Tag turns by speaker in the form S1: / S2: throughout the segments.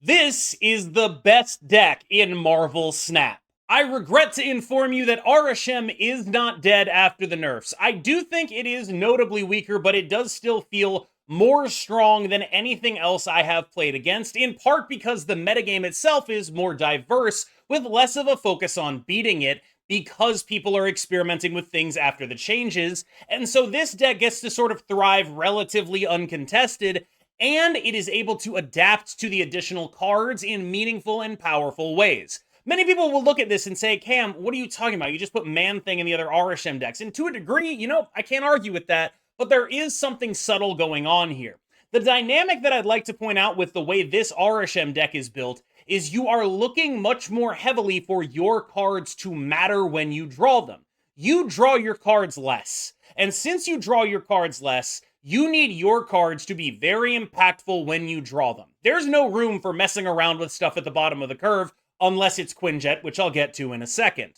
S1: This is the best deck in Marvel Snap. I regret to inform you that Arishem is not dead after the nerfs. I do think it is notably weaker, but it does still feel more strong than anything else I have played against, in part because the metagame itself is more diverse, with less of a focus on beating it, because people are experimenting with things after the changes, and so this deck gets to sort of thrive relatively uncontested, and it is able to adapt to the additional cards in meaningful and powerful ways. Many people will look at this and say, Cam, what are you talking about? You just put Man-Thing in the other Arishem decks. And to a degree, I can't argue with that, but there is something subtle going on here. The dynamic that I'd like to point out with the way this Arishem deck is built is you are looking much more heavily for your cards to matter when you draw them. You draw your cards less. And since you draw your cards less, you need your cards to be very impactful when you draw them. There's no room for messing around with stuff at the bottom of the curve, unless it's Quinjet, which I'll get to in a second.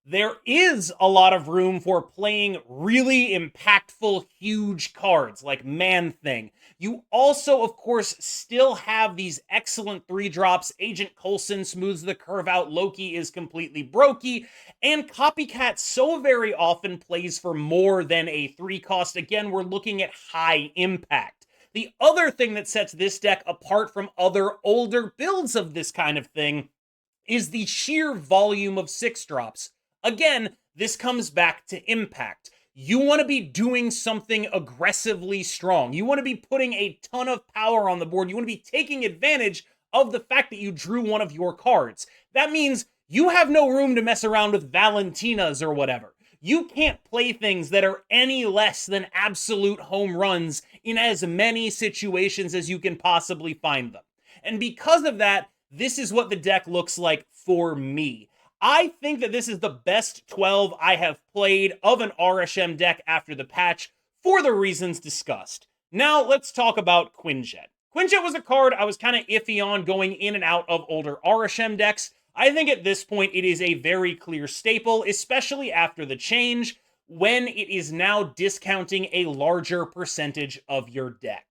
S1: There is a lot of room for playing really impactful, huge cards like Man-Thing. You also, of course, still have these excellent 3-drops. Agent Coulson smooths the curve out, Loki is completely brokey, and Copycat so very often plays for more than a 3-cost. Again, we're looking at high impact. The other thing that sets this deck apart from other older builds of this kind of thing is the sheer volume of 6-drops. Again, this comes back to impact. You want to be doing something aggressively strong. You want to be putting a ton of power on the board. You want to be taking advantage of the fact that you drew one of your cards. That means you have no room to mess around with Valentinas or whatever. You can't play things that are any less than absolute home runs in as many situations as you can possibly find them. And because of that, this is what the deck looks like for me. I think that this is the best 12 I have played of an Arishem deck after the patch for the reasons discussed. Now let's talk about Quinjet. Quinjet was a card I was kind of iffy on going in and out of older Arishem decks. I think at this point it is a very clear staple, especially after the change, when it is now discounting a larger percentage of your deck.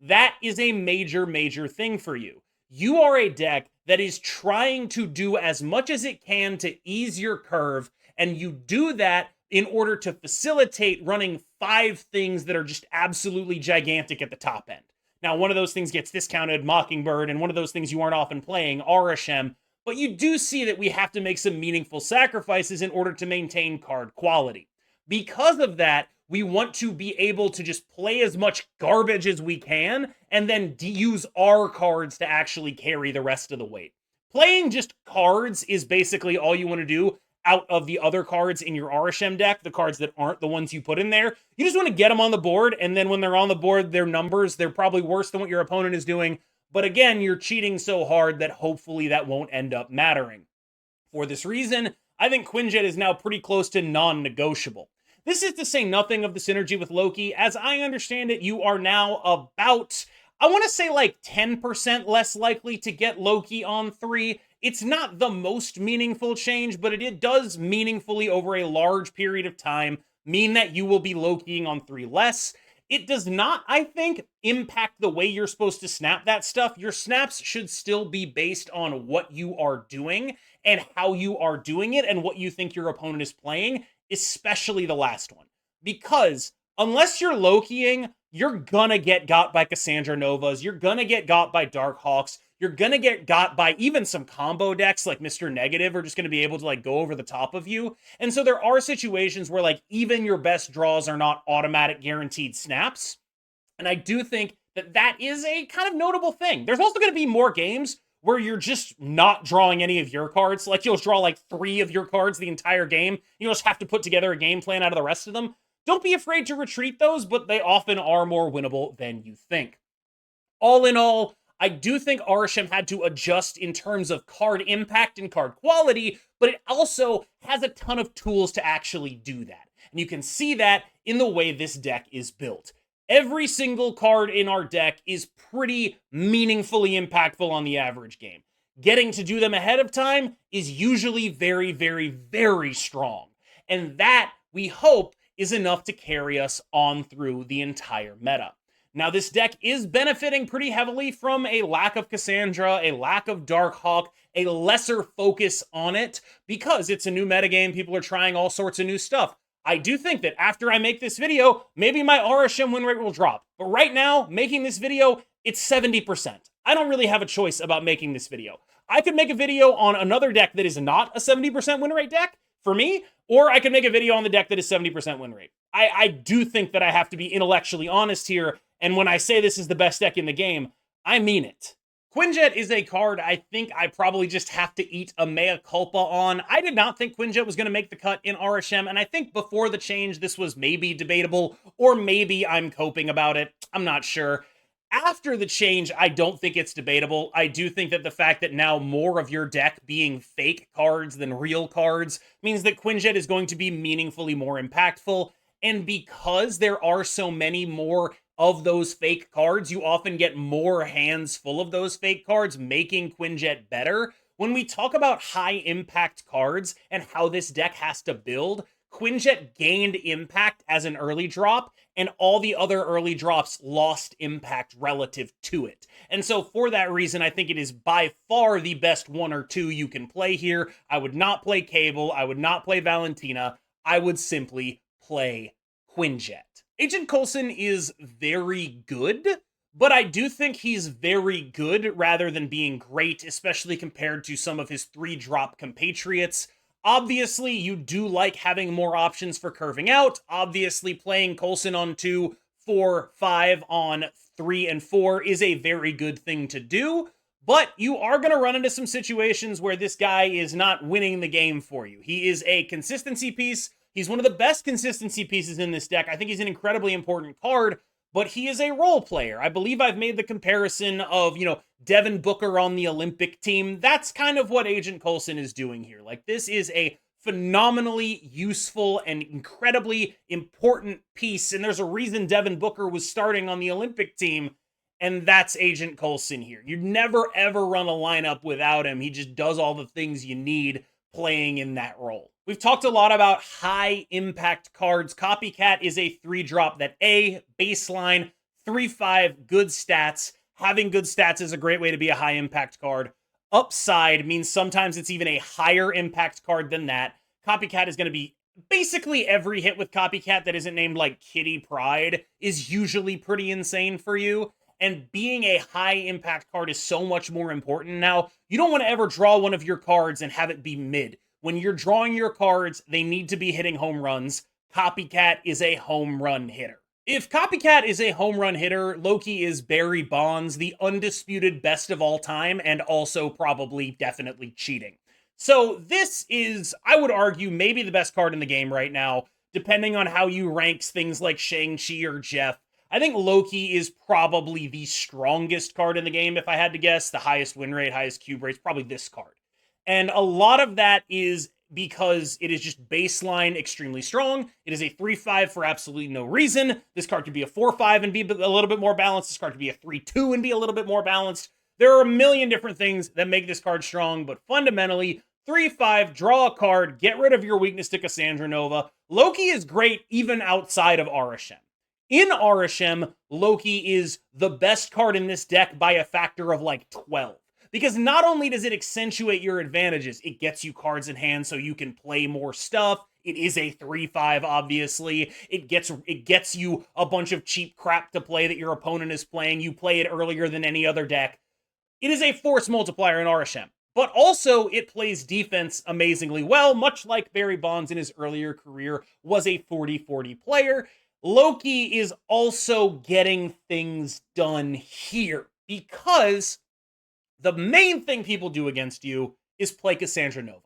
S1: That is a major, major thing for you. You are a deck that is trying to do as much as it can to ease your curve, and you do that in order to facilitate running 5 things that are just absolutely gigantic at the top end. Now, one of those things gets discounted, Mockingbird, and one of those things you aren't often playing, Arishem, but you do see that we have to make some meaningful sacrifices in order to maintain card quality. Because of that, we want to be able to just play as much garbage as we can and then use our cards to actually carry the rest of the weight. Playing just cards is basically all you want to do out of the other cards in your Arishem deck, the cards that aren't the ones you put in there. You just want to get them on the board, and then when they're on the board, their numbers, they're probably worse than what your opponent is doing. But again, you're cheating so hard that hopefully that won't end up mattering. For this reason, I think Quinjet is now pretty close to non-negotiable. This is to say nothing of the synergy with Loki. As I understand it, you are now about, I want to say like 10% less likely to get Loki on 3. It's not the most meaningful change, but it does meaningfully over a large period of time mean that you will be Lokiing on 3 less. It does not, I think, impact the way you're supposed to snap that stuff. Your snaps should still be based on what you are doing and how you are doing it and what you think your opponent is playing, especially the last one. Because unless you're Lokiing, you're gonna get got by Cassandra Novas, you're gonna get got by Dark Hawks, you're gonna get got by even some combo decks like Mr. Negative are just gonna be able to like go over the top of you. And so there are situations where like even your best draws are not automatic guaranteed snaps. And I do think that that is a kind of notable thing. There's also gonna be more games where you're just not drawing any of your cards. Like you'll draw like 3 of your cards the entire game. You'll just have to put together a game plan out of the rest of them. Don't be afraid to retreat those, but they often are more winnable than you think. All in all, I do think Arishem had to adjust in terms of card impact and card quality, but it also has a ton of tools to actually do that. And you can see that in the way this deck is built. Every single card in our deck is pretty meaningfully impactful on the average game. Getting to do them ahead of time is usually very, very, very strong. And that, we hope, is enough to carry us on through the entire meta. Now, this deck is benefiting pretty heavily from a lack of Cassandra, a lack of Darkhawk, a lesser focus on it, because it's a new metagame. People are trying all sorts of new stuff. I do think that after I make this video, maybe my Arishem win rate will drop. But right now, making this video, it's 70%. I don't really have a choice about making this video. I could make a video on another deck that is not a 70% win rate deck for me, or I could make a video on the deck that is 70% win rate. I do think that I have to be intellectually honest here, and when I say this is the best deck in the game, I mean it. Quinjet is a card I think I probably just have to eat a mea culpa on. I did not think Quinjet was going to make the cut in Arishem, and I think before the change this was maybe debatable, or maybe I'm coping about it. I'm not sure. After the change, I don't think it's debatable. I do think that the fact that now more of your deck being fake cards than real cards means that Quinjet is going to be meaningfully more impactful, and because there are so many more of those fake cards, you often get more hands full of those fake cards, making Quinjet better. When we talk about high impact cards and how this deck has to build, Quinjet gained impact as an early drop, and all the other early drops lost impact relative to it. And so for that reason, I think it is by far the best one or two you can play here. I would not play Cable, I would not play Valentina, I would simply play Quinjet. Agent Coulson is very good, but I do think he's very good rather than being great, especially compared to some of his 3-drop compatriots. Obviously, you do like having more options for curving out. Obviously, playing Coulson on 2, 4, 5 on 3 and 4 is a very good thing to do, but you are going to run into some situations where this guy is not winning the game for you. He is a consistency piece. He's one of the best consistency pieces in this deck. I think he's an incredibly important card, but he is a role player. I believe I've made the comparison of, Devin Booker on the Olympic team. That's kind of what Agent Coulson is doing here. Like, this is a phenomenally useful and incredibly important piece, and there's a reason Devin Booker was starting on the Olympic team, and that's Agent Coulson here. You'd never, ever run a lineup without him. He just does all the things you need playing in that role. We've talked a lot about high impact cards. Copycat is a 3-drop that baseline, 3/5, good stats. Having good stats is a great way to be a high impact card. Upside means sometimes it's even a higher impact card than that. Copycat is going to be basically every hit with Copycat that isn't named like Kitty Pryde is usually pretty insane for you. And being a high impact card is so much more important now. You don't want to ever draw one of your cards and have it be mid. When you're drawing your cards, they need to be hitting home runs. Copycat is a home run hitter. If Copycat is a home run hitter, Loki is Barry Bonds, the undisputed best of all time, and also probably definitely cheating. So this is, I would argue, maybe the best card in the game right now, depending on how you ranks things like Shang-Chi or Jeff. I think Loki is probably the strongest card in the game, if I had to guess. The highest win rate, highest cube rate is probably this card. And a lot of that is because it is just baseline extremely strong. It is a 3/5 for absolutely no reason. This card could be a 4/5 and be a little bit more balanced. This card could be a 3/2 and be a little bit more balanced. There are a million different things that make this card strong, but fundamentally, 3/5, draw a card, get rid of your weakness to Cassandra Nova. Loki is great even outside of Arishem. In Arishem, Loki is the best card in this deck by a factor of like 12. Because not only does it accentuate your advantages, it gets you cards in hand so you can play more stuff. It is a 3/5, obviously. It gets you a bunch of cheap crap to play that your opponent is playing. You play it earlier than any other deck. It is a force multiplier in Arishem. But also, it plays defense amazingly well, much like Barry Bonds in his earlier career was a 40-40 player. Loki is also getting things done here because the main thing people do against you is play Cassandra Nova.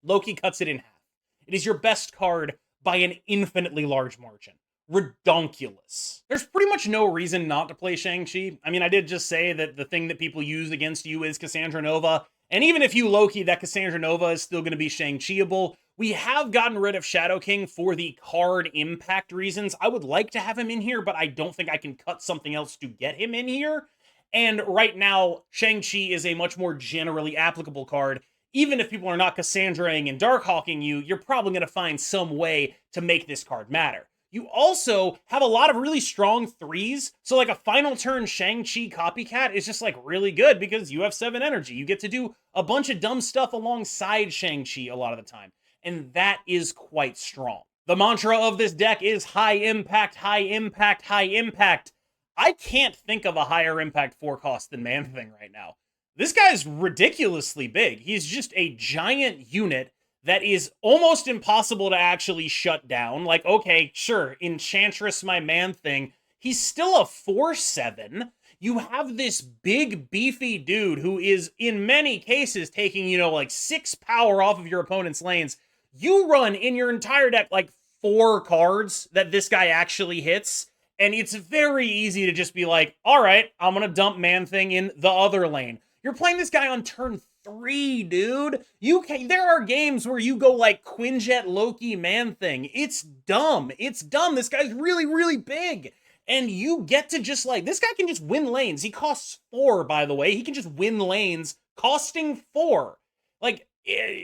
S1: Loki cuts it in half. It is your best card by an infinitely large margin. Redonkulous. There's pretty much no reason not to play Shang-Chi. I mean, I did just say that the thing that people use against you is Cassandra Nova. And even if you Loki, that Cassandra Nova is still going to be Shang-Chi-able. We have gotten rid of Shadow King for the card impact reasons. I would like to have him in here, but I don't think I can cut something else to get him in here. And right now, Shang-Chi is a much more generally applicable card. Even if people are not Cassandraing and Darkhawking you, you're probably going to find some way to make this card matter. You also have a lot of really strong threes. So like a final turn Shang-Chi copycat is just like really good because you have 7 energy. You get to do a bunch of dumb stuff alongside Shang-Chi a lot of the time. And that is quite strong. The mantra of this deck is high impact, high impact, high impact. I can't think of a higher impact 4 cost than Man-Thing right now. This guy's ridiculously big. He's just a giant unit that is almost impossible to actually shut down. Like, okay, sure, Enchantress my Man-Thing. He's still a 4/7. You have this big, beefy dude who is, in many cases, taking, like 6 power off of your opponent's lanes. You run in your entire deck like 4 cards that this guy actually hits, and it's very easy to just be like, all right, I'm going to dump Man-Thing in the other lane. You're playing this guy on turn 3, dude. There are games where you go like Quinjet Loki Man-Thing. It's dumb. It's dumb. This guy's really, really big. And you get to just like, this guy can just win lanes. He costs 4, by the way. He can just win lanes costing 4. Like,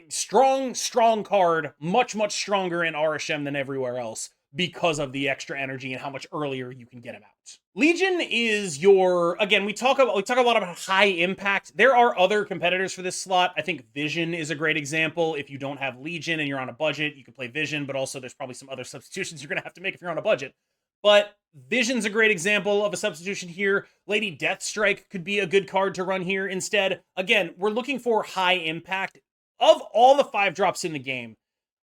S1: strong card. Much, much stronger in Arishem than everywhere else because of the extra energy and how much earlier you can get him out. Legion is your, again, we talk a lot about high impact. There are other competitors for this slot. I think Vision is a great example. If you don't have Legion and you're on a budget, you can play Vision, but also there's probably some other substitutions you're going to have to make if you're on a budget. But Vision's a great example of a substitution here. Lady Deathstrike could be a good card to run here instead. Again, we're looking for high impact. Of all the 5 drops in the game,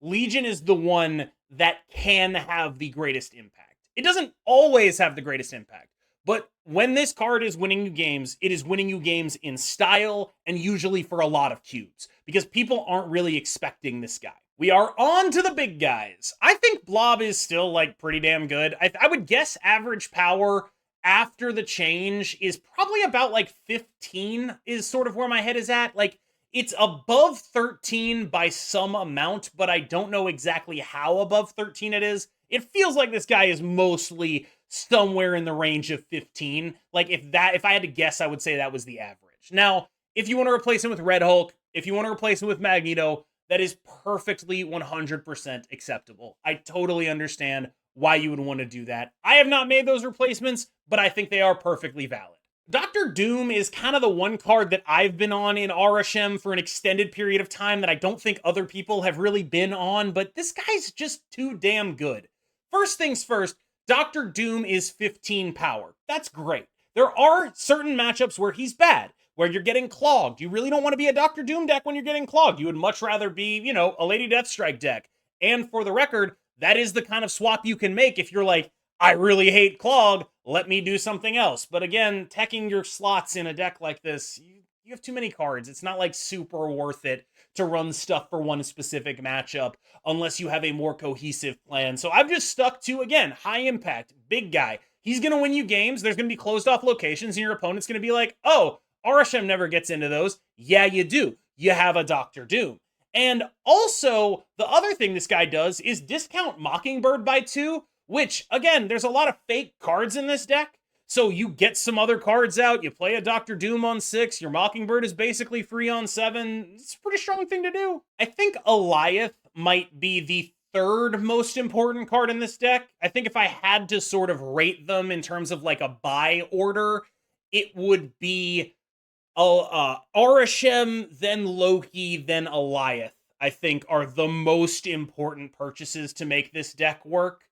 S1: Legion is the one that can have the greatest impact. It doesn't always have the greatest impact, but when this card is winning you games, it is winning you games in style and usually for a lot of cubes because people aren't really expecting this guy. We are on to the big guys. I think Blob is still like pretty damn good. I would guess average power after the change is probably about like 15 is sort of where my head is at. Like, it's above 13 by some amount, but I don't know exactly how above 13 it is. It feels like this guy is mostly somewhere in the range of 15. Like, if I had to guess, I would say that was the average. Now, if you want to replace him with Red Hulk, if you want to replace him with Magneto, that is perfectly 100% acceptable. I totally understand why you would want to do that. I have not made those replacements, but I think they are perfectly valid. Dr. Doom is kind of the one card that I've been on in Arishem for an extended period of time that I don't think other people have really been on, but this guy's just too damn good. First things first, Dr. Doom is 15 power. That's great. There are certain matchups where he's bad, where you're getting clogged. You really don't want to be a Dr. Doom deck when you're getting clogged. You would much rather be, a Lady Deathstrike deck. And for the record, that is the kind of swap you can make if you're like, I really hate Clog, let me do something else. But again, teching your slots in a deck like this, you have too many cards. It's not like super worth it to run stuff for one specific matchup unless you have a more cohesive plan. So I've just stuck to, again, high impact, big guy. He's going to win you games. There's going to be closed off locations and your opponent's going to be like, oh, Arishem never gets into those. Yeah, you do. You have a Dr. Doom. And also, the other thing this guy does is discount Mockingbird by 2, which, again, there's a lot of fake cards in this deck. So you get some other cards out, you play a Dr. Doom on 6, your Mockingbird is basically free on 7. It's a pretty strong thing to do. I think Eliath might be the 3rd most important card in this deck. I think if I had to sort of rate them in terms of like a buy order, it would be Arishem, then Loki, then Eliath, I think are the most important purchases to make this deck work.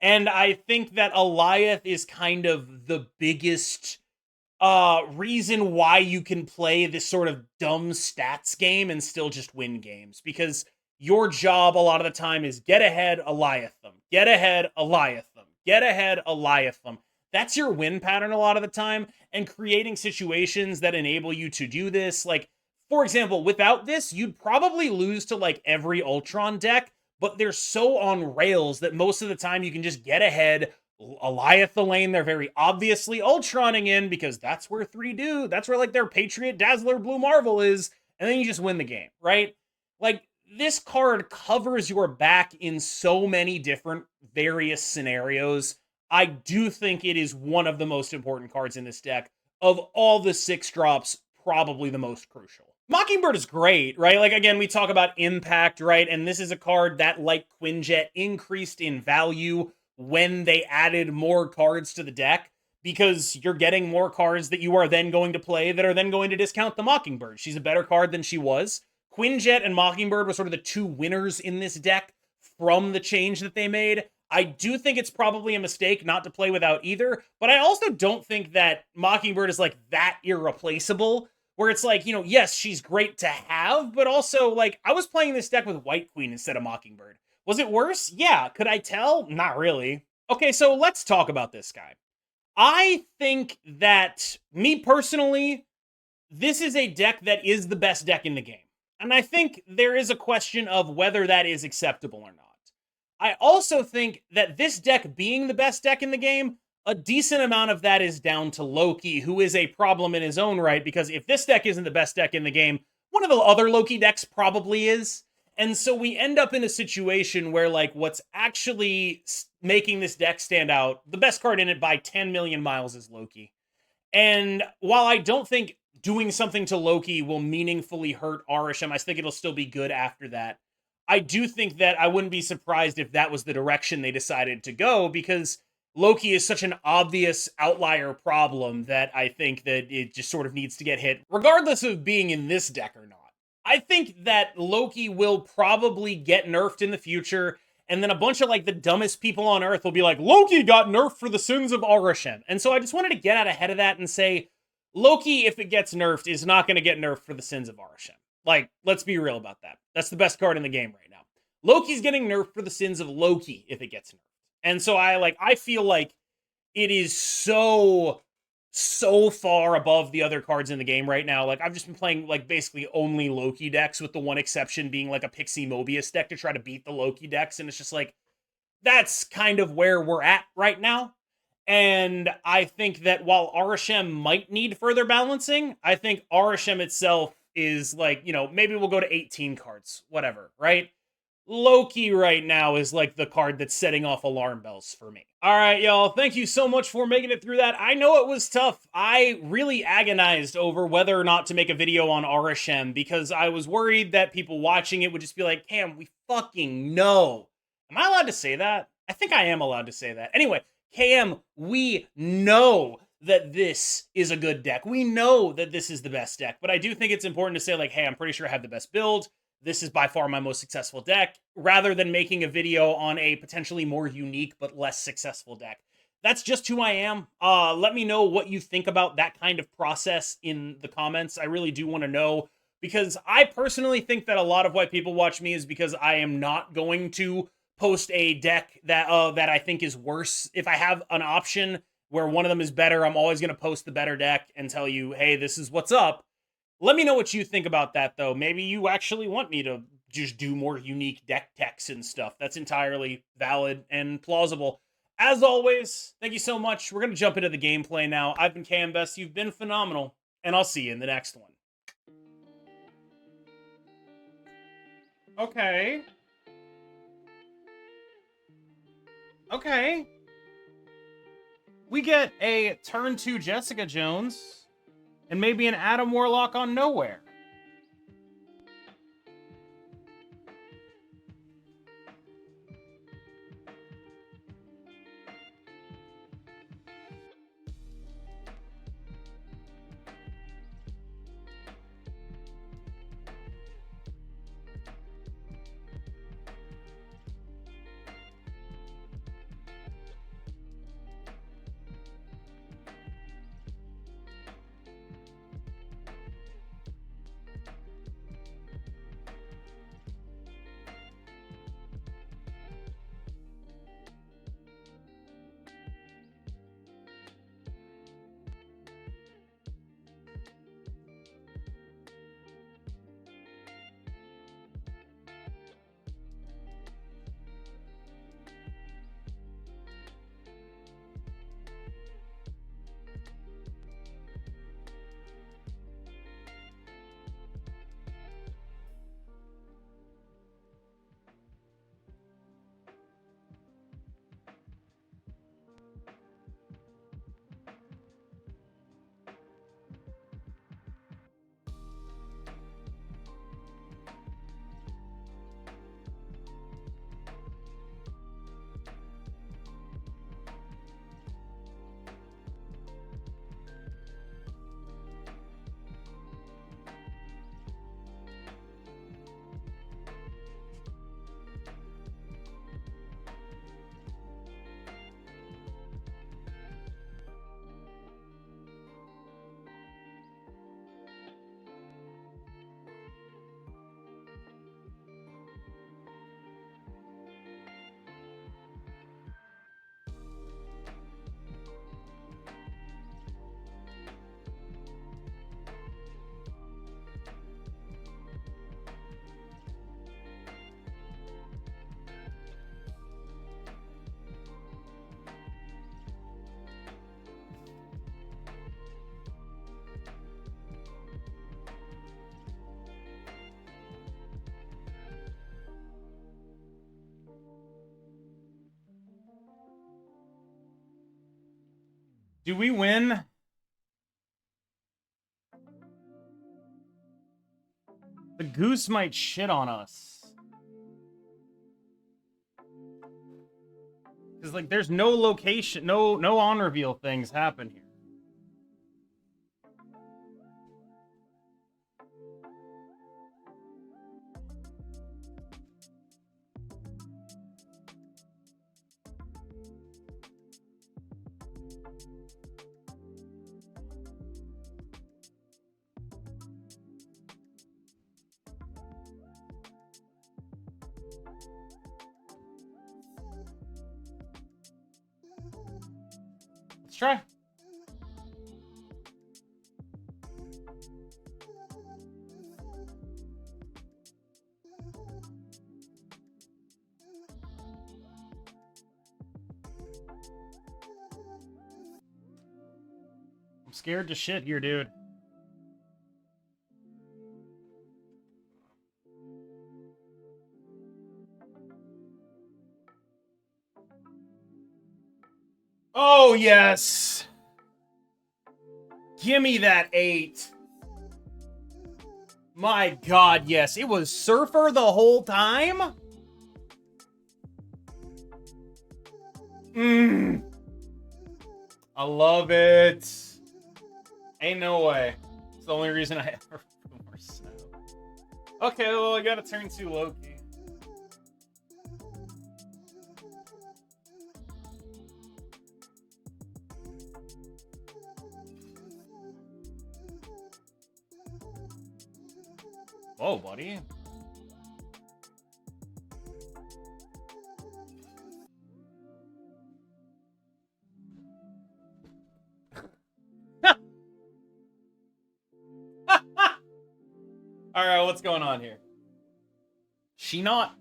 S1: And I think that Eliath is kind of the biggest reason why you can play this sort of dumb stats game and still just win games. Because your job a lot of the time is get ahead, Eliath them. Get ahead, Eliath them. Get ahead, Eliath them. That's your win pattern a lot of the time. And creating situations that enable you to do this. Like, for example, without this, you'd probably lose to like every Ultron deck. But they're so on rails that most of the time you can just get ahead, Eliath the lane they're very obviously Ultroning in because that's where 3 do. That's where like their Patriot Dazzler Blue Marvel is. And then you just win the game, right? Like, this card covers your back in so many different various scenarios. I do think it is one of the most important cards in this deck. Of all the 6 drops, probably the most crucial. Mockingbird is great, right? Like, again, we talk about impact, right? And this is a card that, like Quinjet, increased in value when they added more cards to the deck, because you're getting more cards that you are then going to play that are then going to discount the Mockingbird. She's a better card than she was. Quinjet and Mockingbird were sort of the two winners in this deck from the change that they made. I do think it's probably a mistake not to play without either, but I also don't think that Mockingbird is like that irreplaceable, where it's like, you know, yes, she's great to have, but also like I was playing this deck with White Queen instead of Mockingbird. Was it worse? Yeah. Could I tell? Not really. Okay, so let's talk about this guy. I think that, me personally, this is a deck that is the best deck in the game. And I think there is a question of whether that is acceptable or not. I also think that this deck being the best deck in the game, a decent amount of that is down to Loki, who is a problem in his own right, because if this deck isn't the best deck in the game, one of the other Loki decks probably is. And so we end up in a situation where, like, what's actually making this deck stand out, the best card in it by 10 million miles, is Loki. And while I don't think doing something to Loki will meaningfully hurt Arishem, I think it'll still be good after that. I do think that I wouldn't be surprised if that was the direction they decided to go, because Loki is such an obvious outlier problem that I think that it just sort of needs to get hit, regardless of being in this deck or not. I think that Loki will probably get nerfed in the future, and then a bunch of like the dumbest people on Earth will be like, Loki got nerfed for the sins of Arishem. And so I just wanted to get out ahead of that and say, Loki, if it gets nerfed, is not going to get nerfed for the sins of Arishem. Like, let's be real about that. That's the best card in the game right now. Loki's getting nerfed for the sins of Loki if it gets nerfed. And so I feel like it is so far above the other cards in the game right now. Like, I've just been playing like basically only Loki decks, with the one exception being like a Pixie Mobius deck to try to beat the Loki decks. And it's just like, that's kind of where we're at right now. And I think that while Arishem might need further balancing, I think Arishem itself is like, you know, maybe we'll go to 18 cards, whatever, right? Loki right now is like the card that's setting off alarm bells for me. All right, y'all. Thank you so much for making it through that. I know it was tough. I really agonized over whether or not to make a video on Arishem, because I was worried that people watching it would just be like, Cam, we fucking know. Am I allowed to say that? I think I am allowed to say that. Anyway, KM, we know that this is a good deck. We know that this is the best deck, but I do think it's important to say, like, hey, I'm pretty sure I have the best build. This is by far my most successful deck, rather than making a video on a potentially more unique but less successful deck. That's just who I am. Let me know what you think about that kind of process in the comments. I really do want to know, because I personally think that a lot of why people watch me is because I am not going to post a deck that I think is worse. If I have an option where one of them is better, I'm always going to post the better deck and tell you, hey, this is what's up. Let me know what you think about that, though. Maybe you actually want me to just do more unique deck techs and stuff. That's entirely valid and plausible. As always, thank you so much. We're going to jump into the gameplay now. I've been KM Best. You've been phenomenal, and I'll see you in the next one. Okay. Okay. We get a turn 2 Jessica Jones. And maybe an Adam Warlock on Nowhere. Do we win? The goose might shit on us. Because, like, there's no location, no on reveal things happen here. Let's try. I'm scared to shit here, dude. Oh, yes. Gimme that 8. My God, yes. It was Surfer the whole time? I love it. Ain't no way. It's the only reason I ever put more snow. Okay, well, I gotta turn 2 Loki. Whoa, buddy. Alright, what's going on here? She not?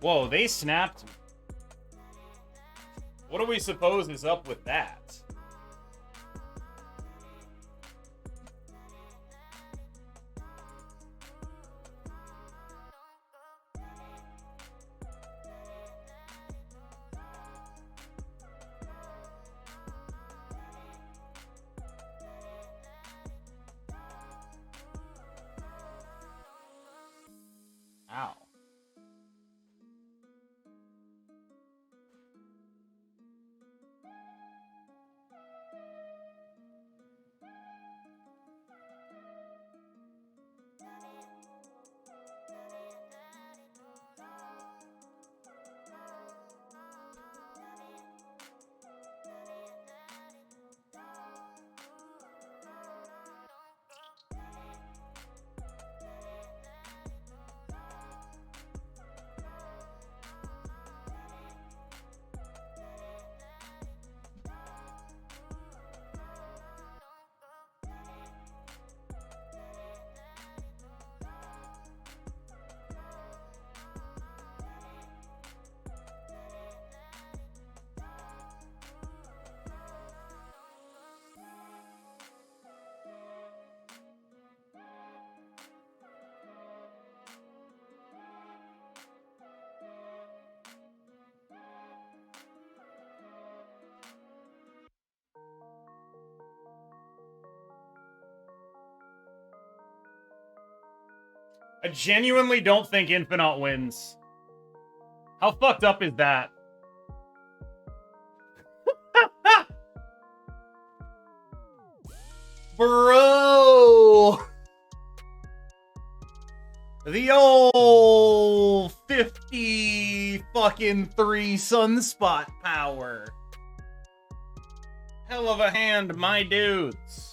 S1: Whoa, they snapped me. What do we suppose is up with that? Ow. I genuinely don't think Infinite wins. How fucked up is that? Bro! The old 50 fucking 3 sunspot power. Hell of a hand, my dudes.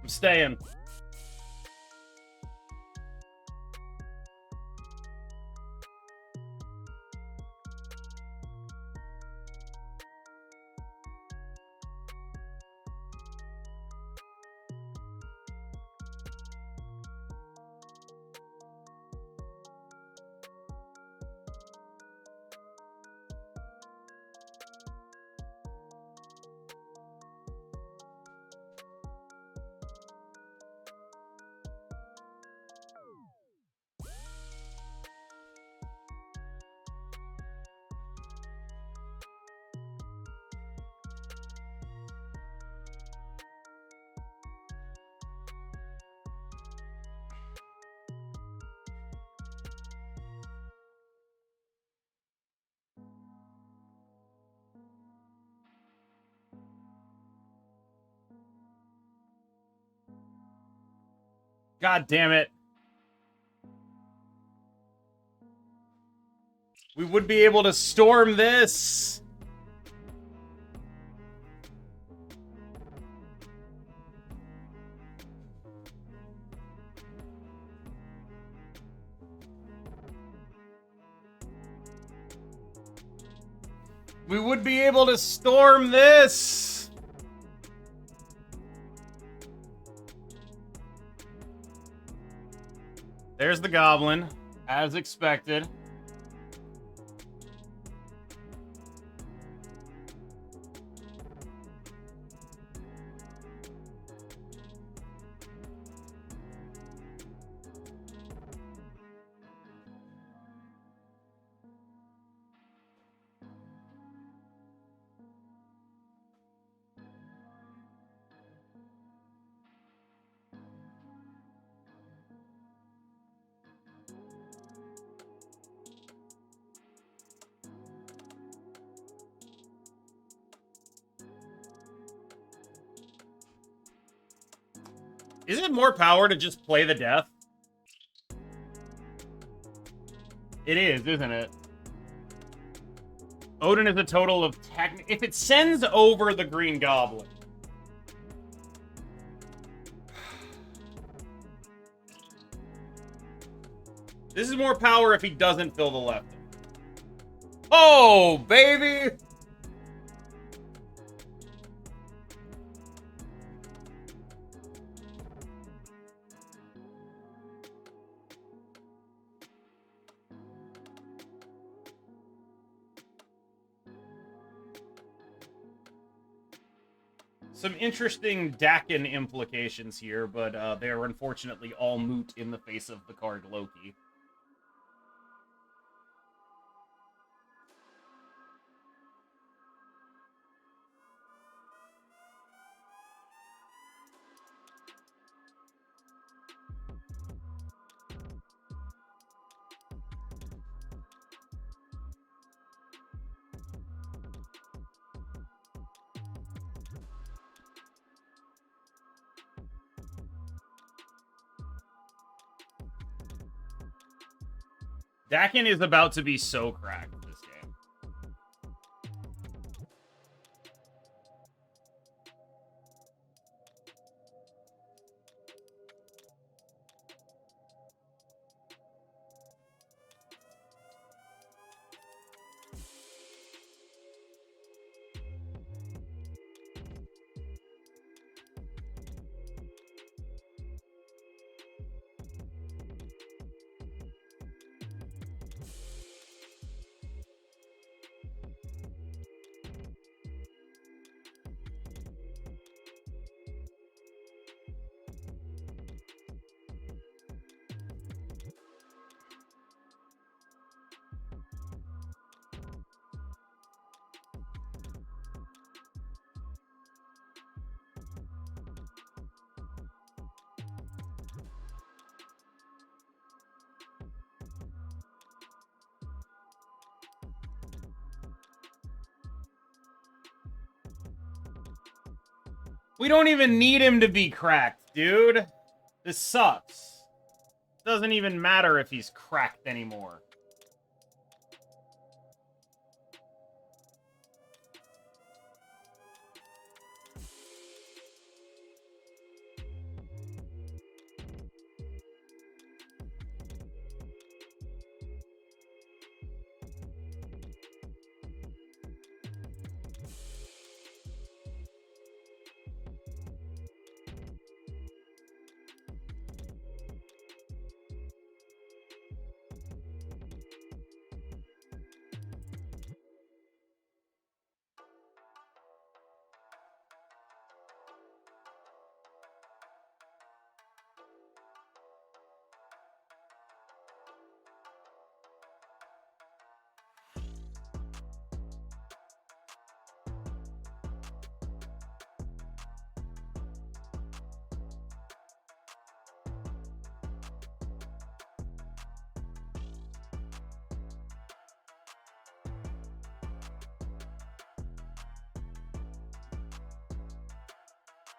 S1: I'm staying. God damn it. We would be able to storm this. We would be able to storm this. There's the goblin, as expected. Isn't it more power to just play the death? It is, isn't it? Odin is a total of if it sends over the Green Goblin. This is more power if he doesn't fill the left. Oh, baby! Some interesting Dakin implications here, but they are unfortunately all moot in the face of the card Loki. Dakin is about to be so cracked this game. We don't even need him to be cracked, dude. This sucks. Doesn't even matter if he's cracked anymore.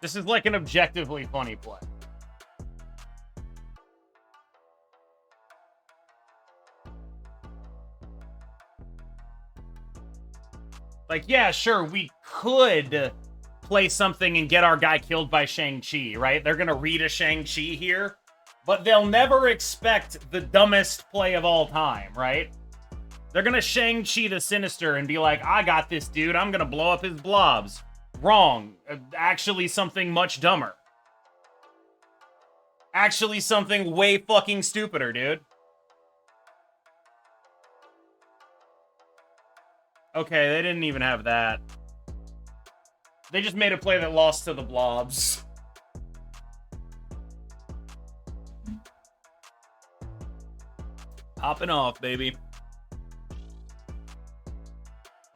S1: This is like an objectively funny play. Like, yeah, sure, we could play something and get our guy killed by Shang-Chi, right? They're gonna read a Shang-Chi here, but they'll never expect the dumbest play of all time, right? They're gonna Shang-Chi the Sinister and be like, I got this dude, I'm gonna blow up his blobs. Wrong. Actually something much dumber. Actually something way fucking stupider, dude. Okay, they didn't even have that. They just made a play that lost to the blobs. Popping off, baby.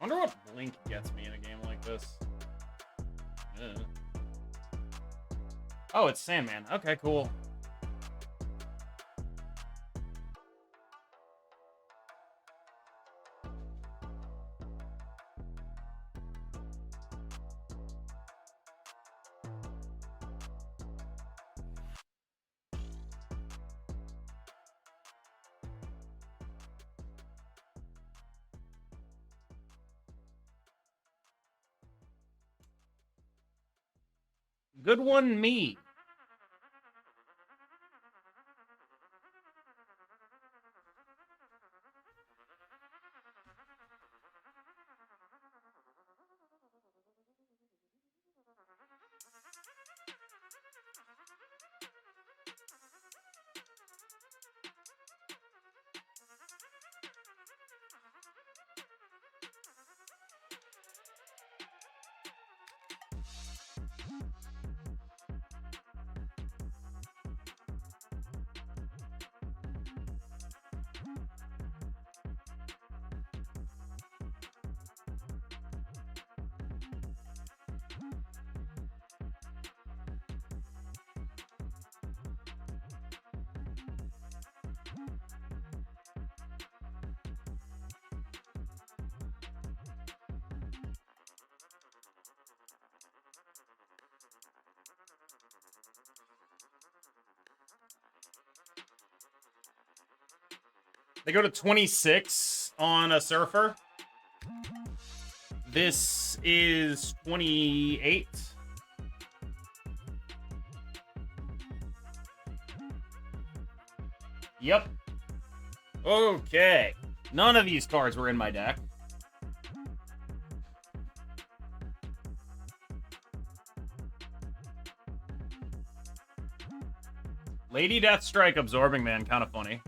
S1: I wonder what Blink gets me in a game like this. Yeah. Oh, it's Sandman. Okay, cool. Good one, me. They go to 26 on a Surfer. This is 28. Yep. Okay. None of these cards were in my deck. Lady Deathstrike, Absorbing Man, kind of funny.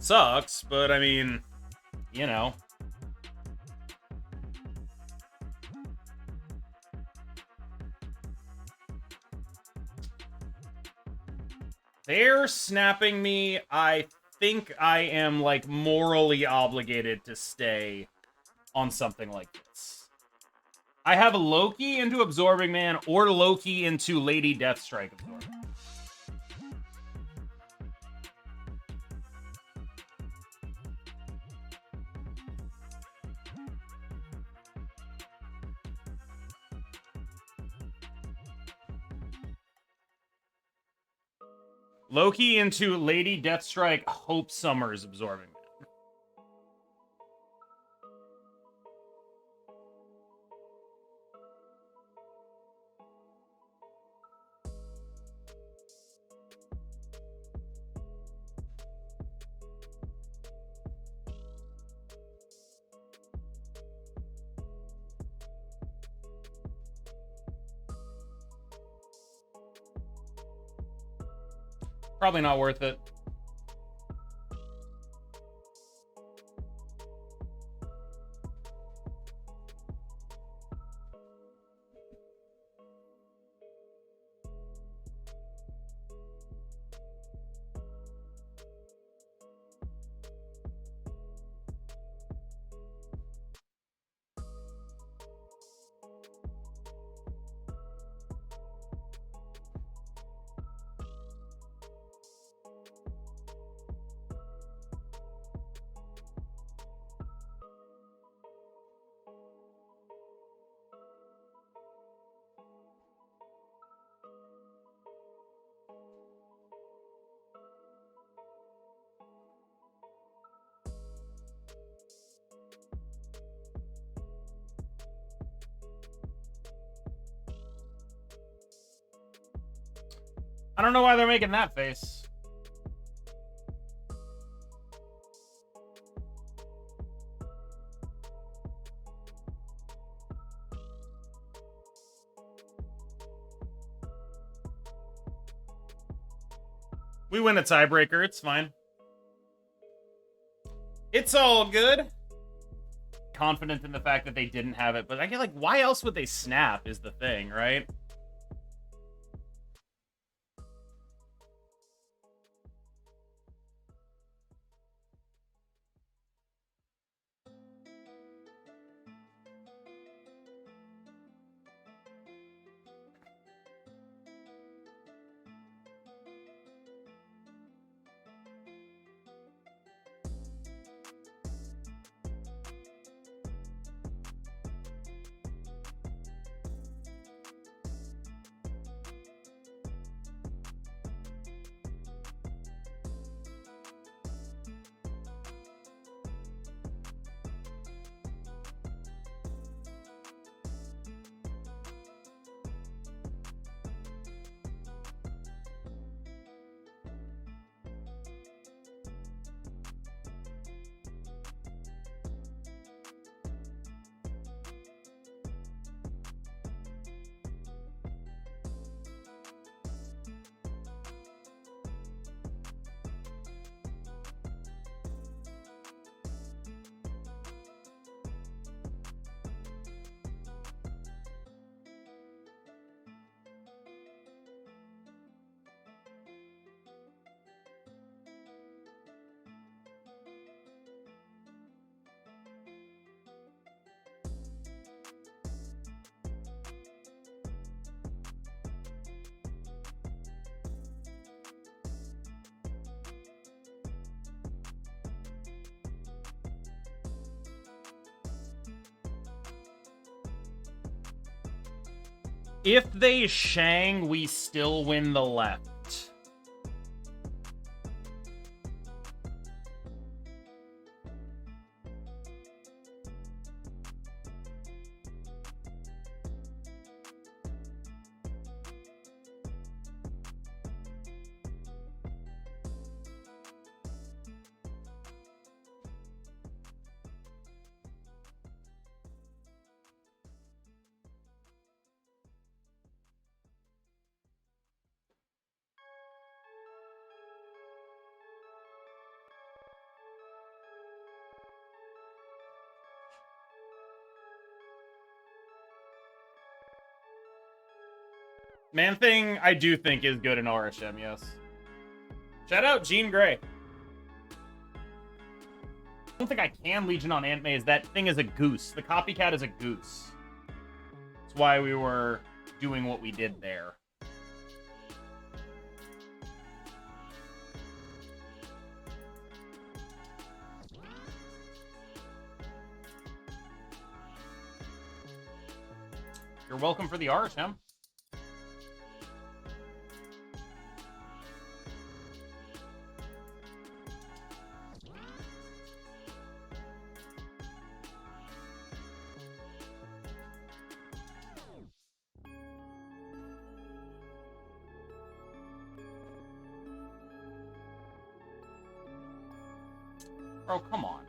S1: Sucks, but I mean, you know. They're snapping me. I think I am, like, morally obligated to stay on something like this. I have Loki into Absorbing Man or Loki into Lady Deathstrike Absorbing. Loki into Lady Deathstrike, Hope Summers Absorbing. Probably not worth it. I don't know why they're making that face. We win a tiebreaker. It's fine. It's all good. Confident in the fact that they didn't have it, but I get like, why else would they snap is the thing, right? If they Shang, we still win the left. Man Thing, I do think is good in Arishem, yes. Shout out Jean Grey. I don't think I can Legion on Ant Maze. That thing is a goose. The copycat is a goose. That's why we were doing what we did there. You're welcome for the Arishem. Bro, come on.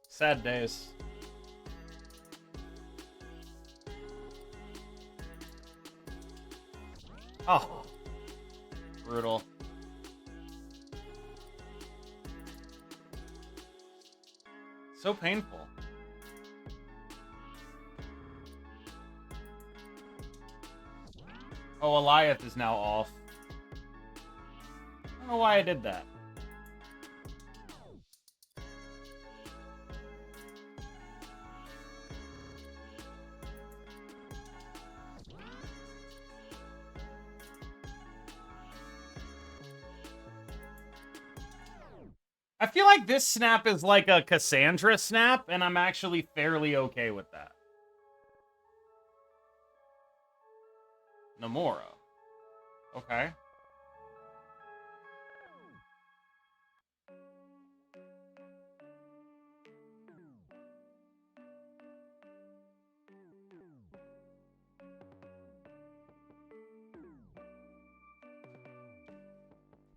S1: Sad days. Oh. Brutal. So painful. Oh, Eliath is now off. I don't know why I did that. I feel like this snap is like a Cassandra snap, and I'm actually fairly okay with that. Nomura. Okay.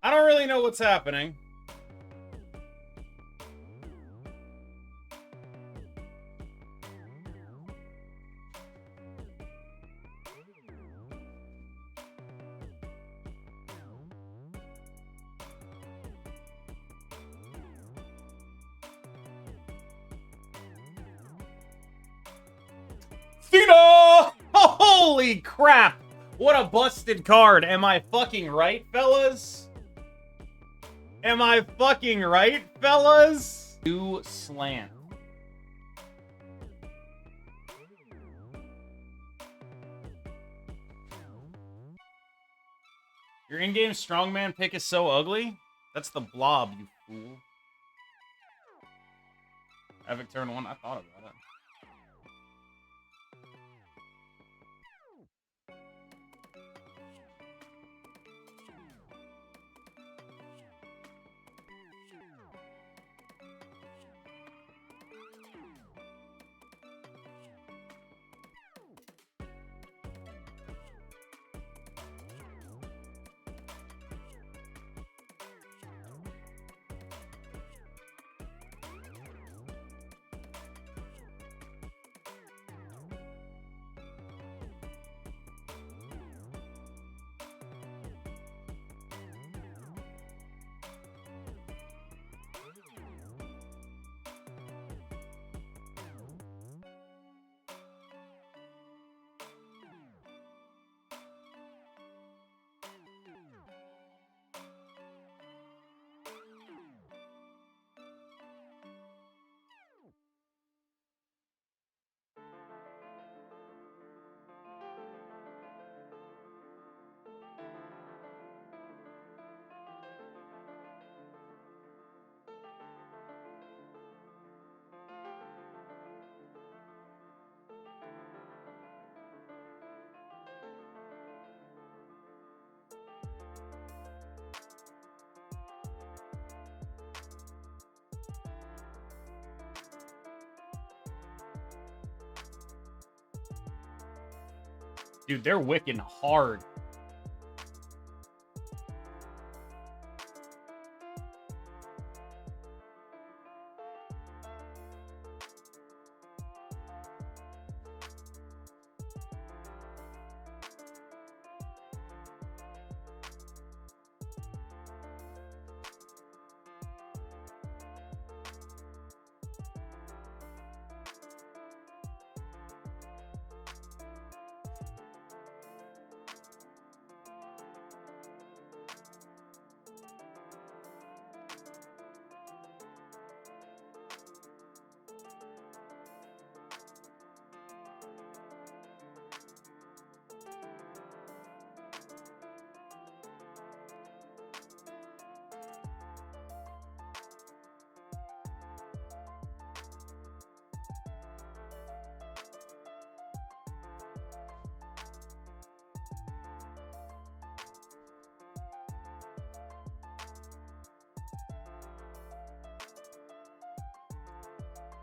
S1: I don't really know what's happening. Thena! Holy crap! What a busted card. Am I fucking right, fellas? Am I fucking right, fellas? New slant. Your in-game strongman pick is so ugly? That's the blob, you fool. Epic turn 1, I thought about it. Dude, they're wicking hard.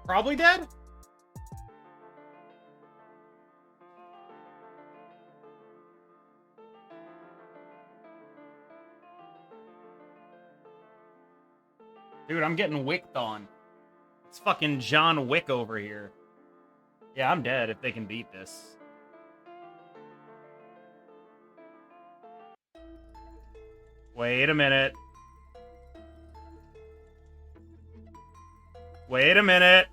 S1: Probably dead? Dude, I'm getting wicked on. It's fucking John Wick over here. Yeah, I'm dead if they can beat this. Wait a minute. Wait a minute.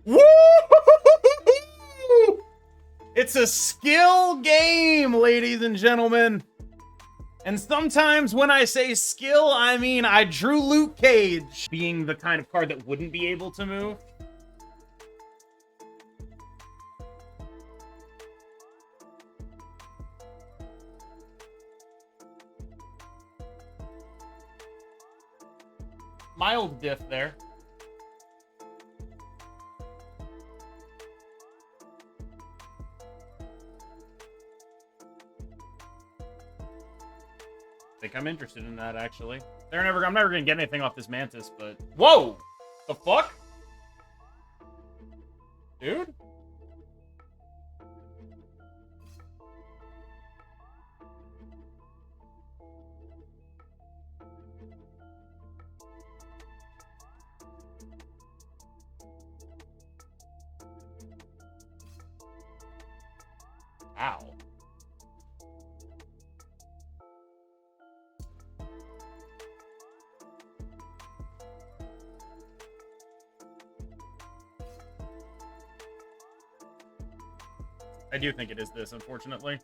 S1: Woo! It's a skill game, ladies and gentlemen. And sometimes when I say skill, I mean I drew Luke Cage, being the kind of card that wouldn't be able to move. Mild diff there. I think I'm interested in that, actually. I'm never gonna get anything off this Mantis, but... Whoa! The fuck? Dude? I do think it is this, unfortunately.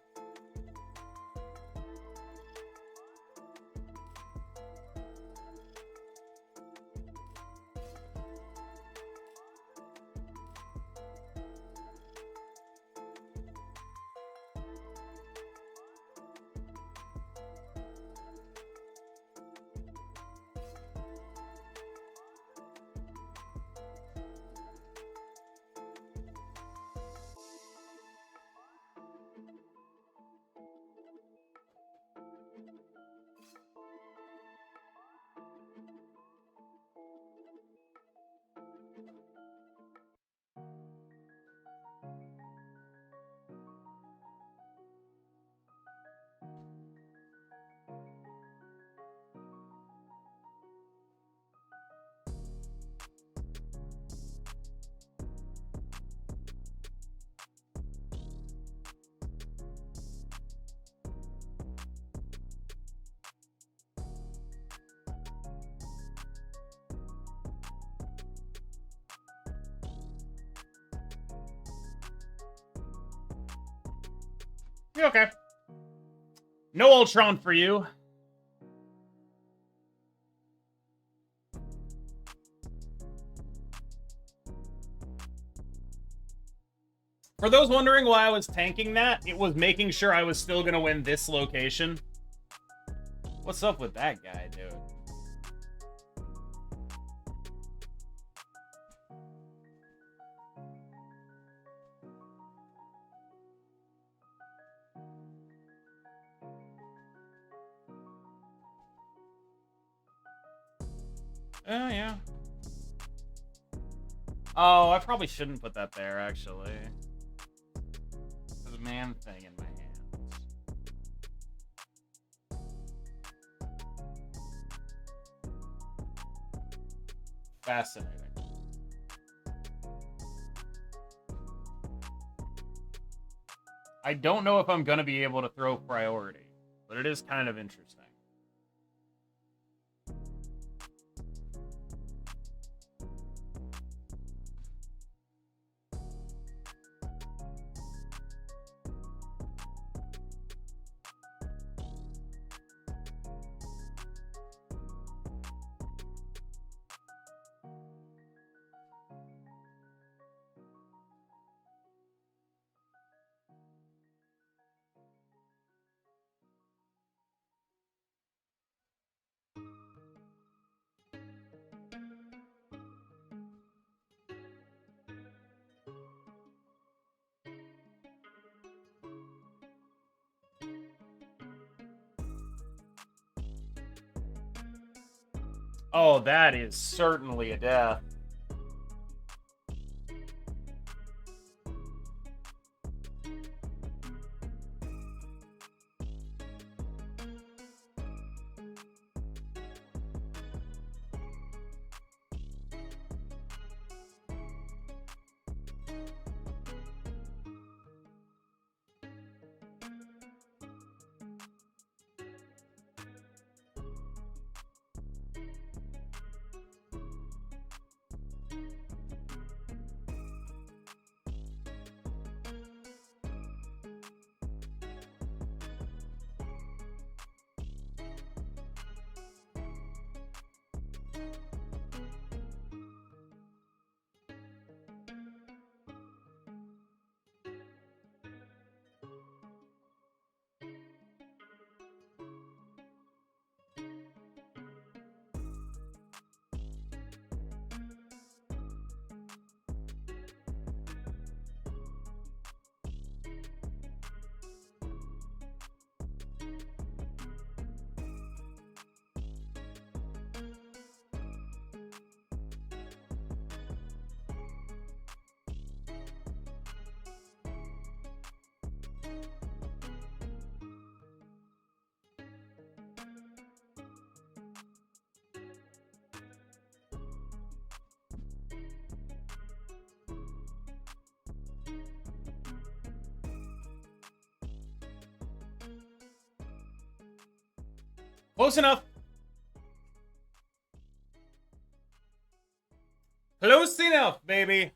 S1: Okay. No Ultron for you. For those wondering why I was tanking that, it was making sure I was still going to win this location. What's up with that guy, dude? Oh, yeah. Oh, I probably shouldn't put that there, actually. There's a man thing in my hands. Fascinating. I don't know if I'm going to be able to throw priority, but it is kind of interesting. Oh, that is certainly a death. Close enough. Close enough, baby.